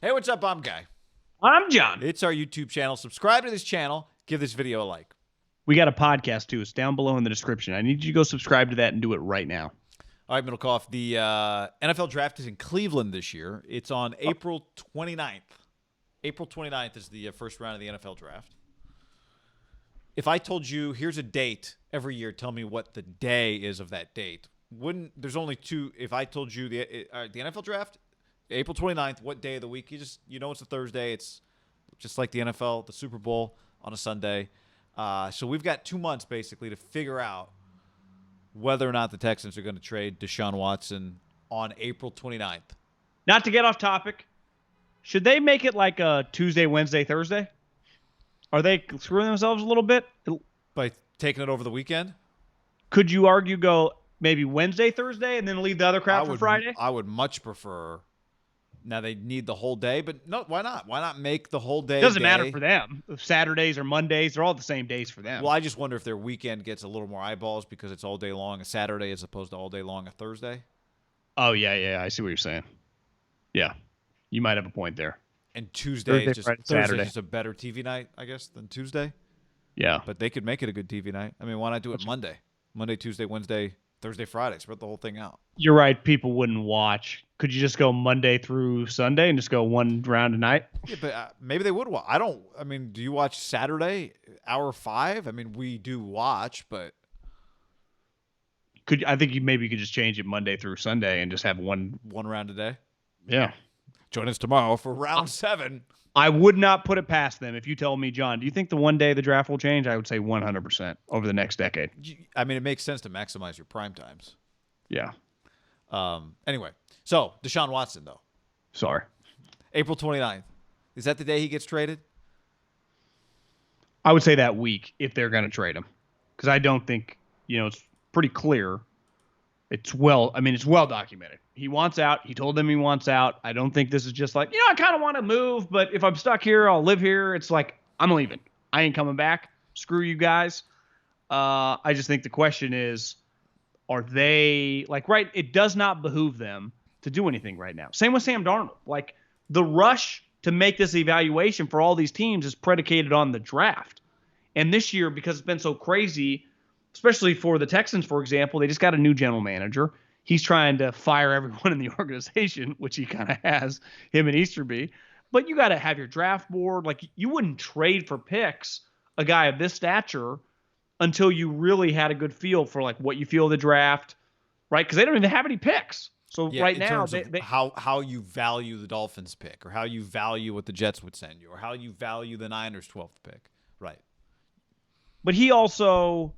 Hey, what's up? I'm Guy. I'm John. It's our YouTube channel. Subscribe to this channel. Give this video a like. We got a podcast too. It's down below in the description. I need you to go subscribe to that and do it right now. All right, Middlecoff. The NFL draft is in Cleveland this year. It's on April 29th. April 29th is the first round of the NFL draft. If I told you, here's a date every year, tell me what the day is of that date. There's only two. If I told you the NFL draft, April 29th, what day of the week? You know it's a Thursday. It's just like the NFL, the Super Bowl on a Sunday. So we've got 2 months basically to figure out whether or not the Texans are going to trade Deshaun Watson on April 29th. Not to get off topic, should they make it like a Tuesday, Wednesday, Thursday? Are they screwing themselves a little bit? By taking it over the weekend? Could you argue go maybe Wednesday, Thursday, and then leave the other crap for Friday? I would much prefer. Now they need the whole day, but no, why not? Why not make the whole day? It doesn't matter for them. Saturdays or Mondays, they're all the same days for them. Well, I just wonder if their weekend gets a little more eyeballs because it's all day long a Saturday as opposed to all day long a Thursday. Oh, yeah. I see what you're saying. Yeah. You might have a point there. And Thursday is Saturday. just a better TV night, I guess, than Tuesday. Yeah. But they could make it a good TV night. I mean, why not do it Monday? Monday, Tuesday, Wednesday, Thursday, Friday. Spread the whole thing out. You're right. People wouldn't watch. Could you just go Monday through Sunday and just go one round a night? Yeah, but maybe they would watch. I mean, do you watch Saturday, hour 5? I mean, we do watch, but. I think you could just change it Monday through Sunday and just have one round a day? Yeah. Join us tomorrow for round 7. I would not put it past them if you tell me, John, do you think the one day the draft will change? I would say 100% over the next decade. I mean, it makes sense to maximize your prime times. Yeah. Anyway, so Deshaun Watson, though. Sorry. April 29th. Is that the day he gets traded? I would say that week if they're going to trade him. Because I don't think, it's pretty clear. It's well documented. He wants out. He told them he wants out. I don't think this is just like, I kind of want to move, but if I'm stuck here, I'll live here. It's like, I'm leaving. I ain't coming back. Screw you guys. I just think the question is, are they right? It does not behoove them to do anything right now. Same with Sam Darnold. Like the rush to make this evaluation for all these teams is predicated on the draft. And this year, because it's been so crazy, especially for the Texans, for example, they just got a new general manager. He's trying to fire everyone in the organization, which he kind of has, him and Easterby. But you got to have your draft board. Like, you wouldn't trade for picks a guy of this stature until you really had a good feel for, what you feel of the draft, right? Because they don't even have any picks. So right now, how you value the Dolphins pick or how you value what the Jets would send you or how you value the Niners' 12th pick. Right. But he also...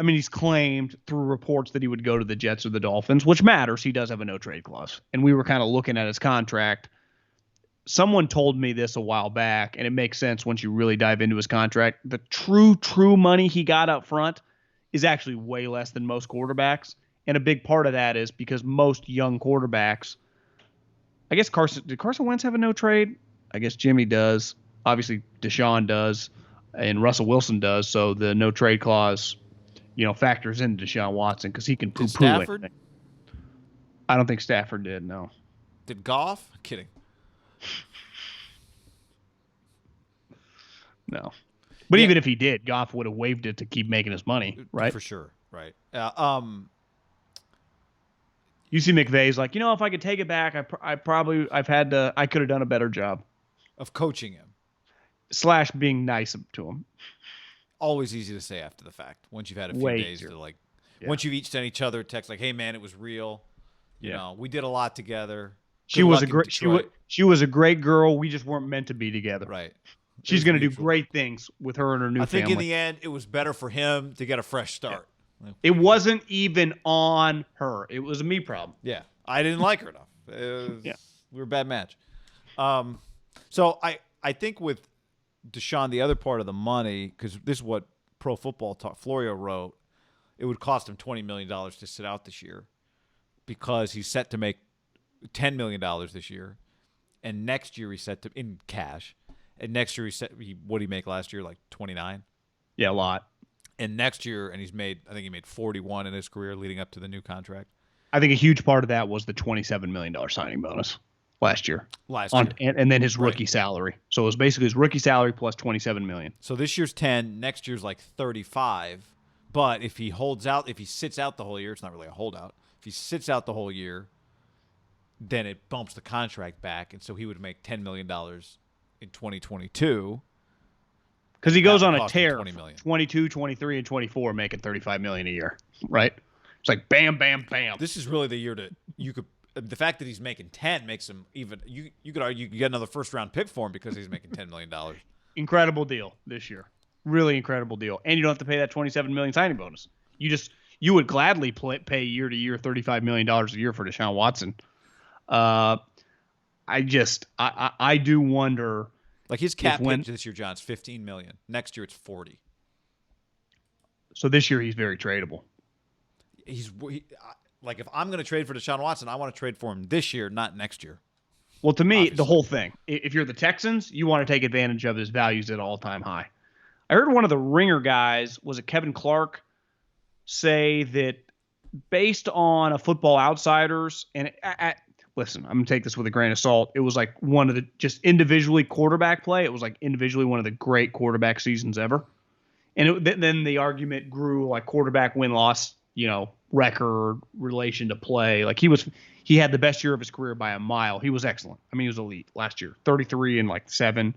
he's claimed through reports that he would go to the Jets or the Dolphins, which matters. He does have a no-trade clause. And we were kind of looking at his contract. Someone told me this a while back, and it makes sense once you really dive into his contract. The true money he got up front is actually way less than most quarterbacks. And a big part of that is because most young quarterbacks, I guess did Carson Wentz have a no-trade? I guess Jimmy does. Obviously, Deshaun does. And Russell Wilson does. So the no-trade clause factors into Deshaun Watson because he can poo-poo anything. I don't think Stafford did, no. Did Goff? Kidding. No. But even if he did, Goff would have waived it to keep making his money, right? For sure, right. You see McVay's like, if I could take it back, I could have done a better job. Of coaching him. / being nice to him. Always easy to say after the fact. Once you've had a few days to once you've each sent each other a text like, "Hey man, it was real. You know, we did a lot together." She was a great girl. We just weren't meant to be together. Right. She's going to do great things with her and her new family. I think in the end, it was better for him to get a fresh start. Yeah. It wasn't even on her. It was a me problem. Yeah, I didn't like her enough. We were a bad match. So I think with Deshaun, the other part of the money, because this is what Pro Football Talk Florio wrote, it would cost him $20 million to sit out this year because he's set to make $10 million this year, and next year he's set to in cash, and next year what did he make last year, like 29? Yeah, a lot. And next year, and I think he made 41 in his career leading up to the new contract. I think a huge part of that was the $27 million signing bonus. last year. Last year. And then his rookie salary. So it was basically his rookie salary plus $27 million. So this year's 10, next year's like 35. But if he sits out the whole year, it's not really a holdout. If he sits out the whole year, then it bumps the contract back, and so he would make $10 million in 2022. Because he goes on a tear, 22, 23, and 24, making $35 million a year, right? It's like bam, bam, bam. This is really the year the fact that he's making 10 makes him even. You could argue you get another first round pick for him because he's making $10 million. Incredible deal this year, really incredible deal, and you don't have to pay that $27 million signing bonus. You would gladly pay year to year $35 million a year for Deshaun Watson. I do wonder. Like his cap hit this year, John, is $15 million. Next year, it's $40. So this year he's very tradable. Like if I'm going to trade for Deshaun Watson, I want to trade for him this year, not next year. Well, to me, obviously, the whole thing. If you're the Texans, you want to take advantage of his values at all-time high. I heard one of the Ringer guys, was it Kevin Clark, say that based on a Football Outsiders and listen, I'm going to take this with a grain of salt. It was like one of the just individually quarterback play. It was like individually one of the great quarterback seasons ever. And then the argument grew like quarterback win-loss, record relation to play. Like he had the best year of his career by a mile. He was excellent. I mean, he was elite last year, 33 and 7,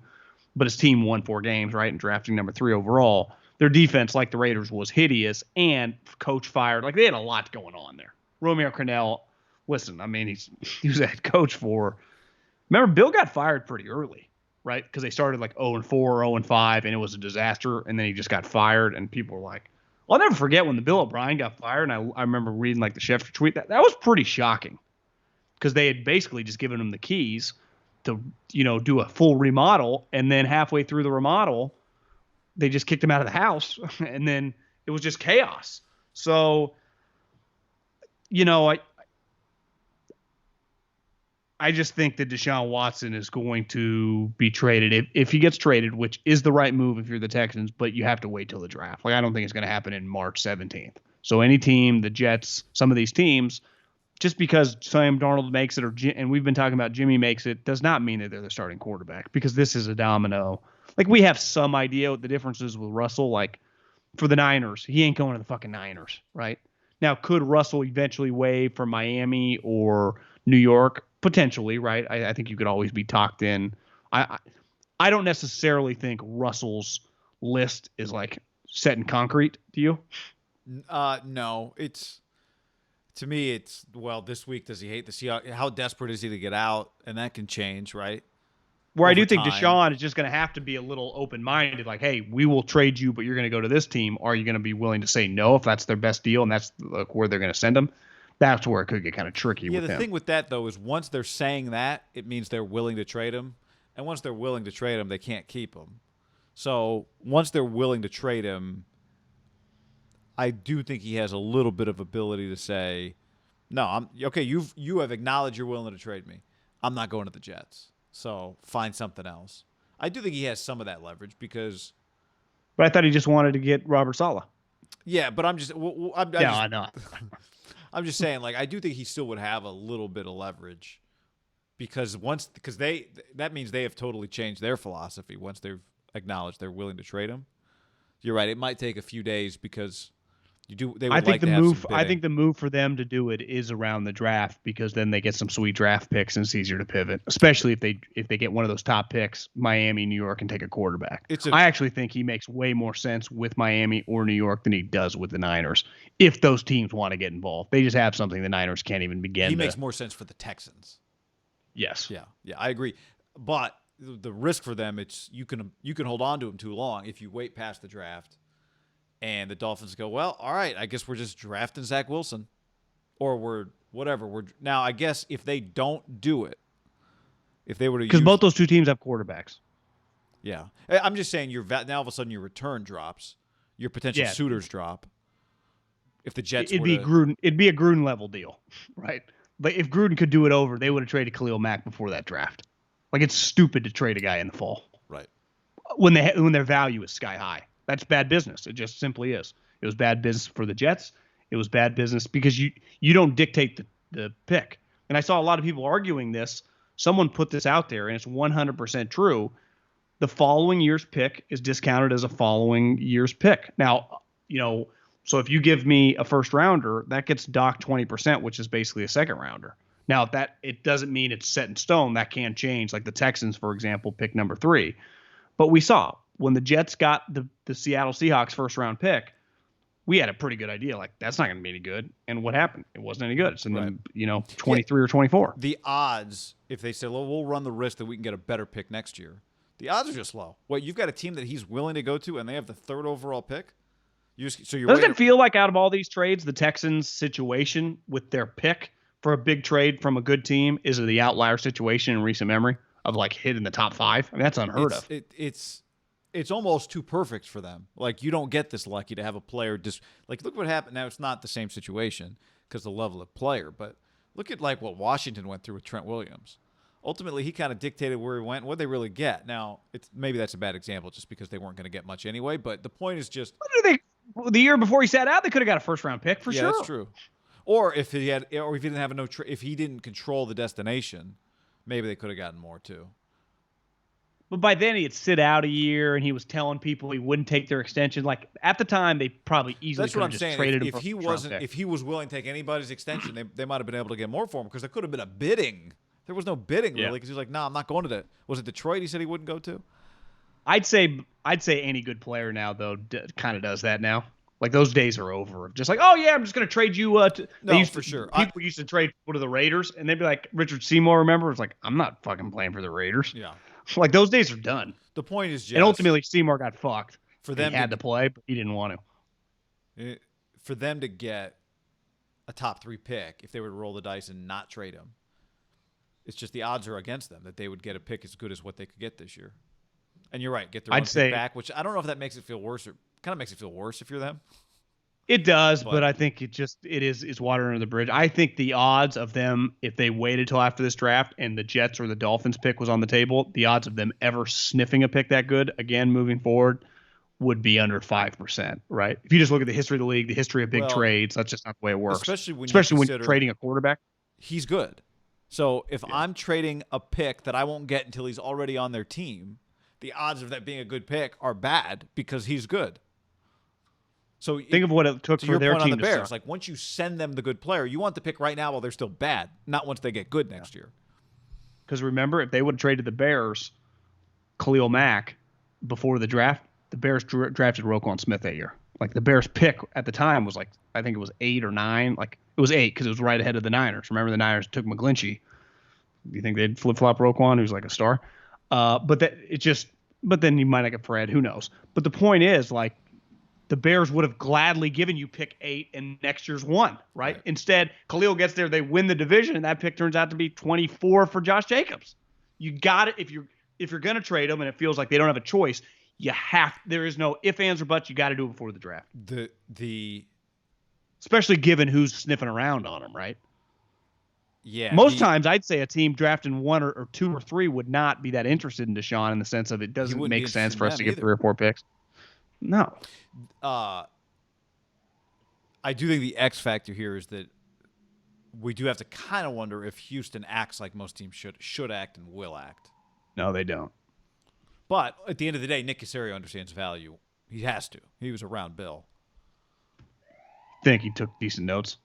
but his team won 4 games, right? And drafting number 3 overall. Their defense, like the Raiders, was hideous and coach fired. Like they had a lot going on there. Romeo Crennel, listen, I mean, he was a head coach for. Remember, Bill got fired pretty early, right? Because they started like 0-4, 0-5, and it was a disaster. And then he just got fired, and people were like, I'll never forget when the Bill O'Brien got fired. And I remember reading like the Schefter tweet. That was pretty shocking because they had basically just given him the keys to, do a full remodel. And then halfway through the remodel, they just kicked him out of the house. And then it was just chaos. So, I just think that Deshaun Watson is going to be traded if he gets traded, which is the right move if you're the Texans, but you have to wait till the draft. Like I don't think it's going to happen in March 17th. So any team, the Jets, some of these teams, just because Sam Darnold makes it and we've been talking about Jimmy makes it, does not mean that they're the starting quarterback because this is a domino. Like we have some idea what the difference is with Russell. Like for the Niners, he ain't going to the fucking Niners, right? Now, could Russell eventually waive for Miami or New York? Potentially, right? I think you could always be talked in. I don't necessarily think Russell's list is like set in concrete. Do you? No. To me, this week does he hate the Seahawks? How desperate is he to get out? And that can change, right? Where I do think Deshaun is just going to have to be a little open-minded, like, hey, we will trade you, but you're going to go to this team. Are you going to be willing to say no if that's their best deal and that's where they're going to send him? That's where it could get kind of tricky with him. Yeah, the thing with that, though, is once they're saying that, it means they're willing to trade him. And once they're willing to trade him, they can't keep him. So once they're willing to trade him, I do think he has a little bit of ability to say, no, I'm okay, you have acknowledged you're willing to trade me. I'm not going to the Jets. So find something else. I do think he has some of that leverage because. But I thought he just wanted to get Robert Saleh. Yeah, but I'm just. I know. I'm just saying, like, I do think he still would have a little bit of leverage because that means they have totally changed their philosophy once they've acknowledged they're willing to trade him. You're right. It might take a few days because I think the move for them to do it is around the draft because then they get some sweet draft picks and it's easier to pivot, especially if they get one of those top picks, Miami, New York, and take a quarterback. I actually think he makes way more sense with Miami or New York than he does with the Niners if those teams want to get involved. They just have something the Niners can't even begin. He makes more sense for the Texans. Yes. Yeah, I agree. But the risk for them, it's you can hold on to him too long if you wait past the draft. And the Dolphins go, well, all right, I guess we're just drafting Zach Wilson. Or we're whatever. Now, I guess if they don't do it, if they were to because both those two teams have quarterbacks. Yeah. I'm just saying now all of a sudden your return drops. Your potential suitors drop. If the Jets it'd be a Gruden level deal, right? But if Gruden could do it over, they would have traded Khalil Mack before that draft. Like it's stupid to trade a guy in the fall. Right. When their value is sky high. That's bad business. It just simply is. It was bad business for the Jets. It was bad business because you don't dictate the pick. And I saw a lot of people arguing this someone put this out there, and it's 100% true. The following year's pick is discounted as a following year's pick. Now, so if you give me a first rounder, that gets docked 20%, which is basically a second rounder. Now, it doesn't mean it's set in stone. That can change. Like the Texans, for example, pick number 3. But we saw when the Jets got the Seattle Seahawks first round pick, we had a pretty good idea. Like, that's not going to be any good. And what happened? It wasn't any good. It's in the 23 or 24. The odds, if they say, well, we'll run the risk that we can get a better pick next year, the odds are just low. What, you've got a team that he's willing to go to, and they have the 3rd overall pick? Doesn't it feel like out of all these trades, the Texans' situation with their pick for a big trade from a good team is the outlier situation in recent memory of like hitting the top 5? I mean, that's unheard of. It's almost too perfect for them. Like, you don't get this lucky to have a player just like, look what happened. Now, it's not the same situation because the level of player, but look at like what Washington went through with Trent Williams. Ultimately, he kind of dictated where he went. What they really get. Now, maybe that's a bad example just because they weren't going to get much anyway. But the point is just, the year before he sat out, they could have got a first round pick for sure. Yeah, that's true. Or if he didn't have if he didn't control the destination, maybe they could have gotten more too. But by then he'd sit out a year, and he was telling people he wouldn't take their extension. Like at the time, they probably easily could have just traded him. If he was willing to take anybody's extension, they might have been able to get more for him because there could have been a bidding. There was no bidding really because he was like, "No, I'm not going to that." Was it Detroit? He said he wouldn't go to. I'd say any good player now though kind of does that now. Like those days are over. Just like, oh yeah, I'm just going to trade you. For sure. People used to trade people to the Raiders, and they'd be like, Richard Seymour. Remember, it's like, I'm not fucking playing for the Raiders. Yeah. Like those days are done. The point is just, and ultimately Seymour got fucked. For them, he had to play, but he didn't want to. For them to get a top 3 pick, if they were to roll the dice and not trade him, it's just the odds are against them that they would get a pick as good as what they could get this year. And you're right, get their own pick back, which I don't know if that makes it feel worse or kind of makes it feel worse if you're them. It does, but I think it's water under the bridge. I think the odds of them, if they waited till after this draft and the Jets or the Dolphins pick was on the table, the odds of them ever sniffing a pick that good again moving forward would be under 5%, right? If you just look at the history of the league, the history of big trades, that's just not the way it works. Especially when you're trading a quarterback. He's good. So if I'm trading a pick that I won't get until he's already on their team, the odds of that being a good pick are bad because he's good. So think of what it took for their team on the Bears. Start. Like once you send them the good player, you want the pick right now while they're still bad, not once they get good next year. Because remember, if they would have traded the Bears, Khalil Mack, before the draft, the Bears drafted Roquan Smith that year. Like the Bears pick at the time was like, I think it was 8 or 9. Like it was 8 because it was right ahead of the Niners. Remember the Niners took McGlinchey. Do you think they'd flip-flop Roquan, who's like a star? But then you might not get Fred. Who knows? But the point is, like, the Bears would have gladly given you pick 8 and next year's 1, right? Instead, Khalil gets there, they win the division, and that pick turns out to be 24 for Josh Jacobs. You got it. If you're going to trade them and it feels like they don't have a choice, there is no ifs, ands, or buts. You got to do it before the draft. Especially given who's sniffing around on them, right? Yeah. Most times, I'd say a team drafting 1 or 2 or 3 would not be that interested in Deshaun in the sense of it doesn't make sense for us to get 3 or 4 picks. No. I do think the X factor here is that we do have to kind of wonder if Houston acts like most teams should act and will act. No, they don't. But at the end of the day, Nick Caserio understands value. He has to. He was around Bill. Think he took decent notes.